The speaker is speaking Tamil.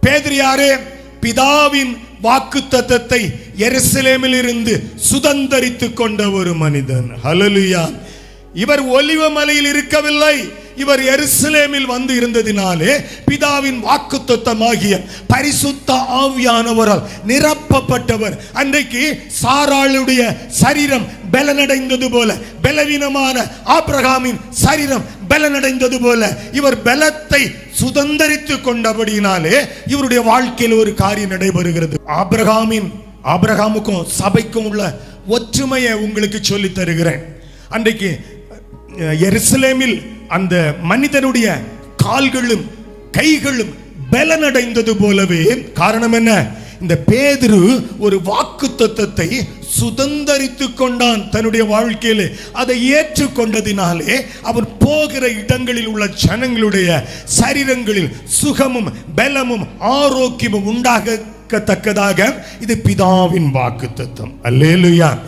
பேதுரு யாரு? பிதாவின் வாக்குத்தத்தத்தை எருசலேமில் இருந்து சுதந்தரித்துக் கொண்ட ஒரு மனிதன். ஹல்லேலூயா. இவர் ஒலிவ மலையில் இருக்கவில்லை, இவர் எருசலேமில் வந்து இருந்ததினாலே பிதாவின் வாக்குத்தத்தமாகிய பரிசுத்த ஆவியானவரால் நிரப்பப்பட்டவர். அன்றைக்கு சாராளுடைய சரீரம் பலனடைந்தது போல, பலவீனமான ஆபிரகாமின் சரீரம் பலனடைந்தது போல, இவர் பலத்தை சுதந்தரித்துக் கொண்டபடியினாலே இவருடைய வாழ்க்கையில் ஒரு காரியம் நடைபெறுகிறது. ஆபிரகாமுக்கும் சபைக்கும் உள்ள ஒற்றுமையை உங்களுக்கு சொல்லி தருகிறேன். அன்றைக்கு எருசலேமில் அந்த மனிதனுடைய கால்களும் கைகளும் பலனடைந்தது போலவே, காரணம் என்ன? இந்த பேதுரு ஒரு வாக்குத்தத்தத்தை சுதந்தரித்துக் கொண்டான் தன்னுடைய வாழ்க்கையிலே. அதை ஏற்றுக்கொண்டதினாலே அவன் போகிற இடங்களில் உள்ள ஜனங்களுடைய சரீரங்களில் சுகமும் பலமும் ஆரோக்கியமும் உண்டாகத்தக்கதாக இது பிதாவின் வாக்குத்தத்தம். அல்லேலூயா.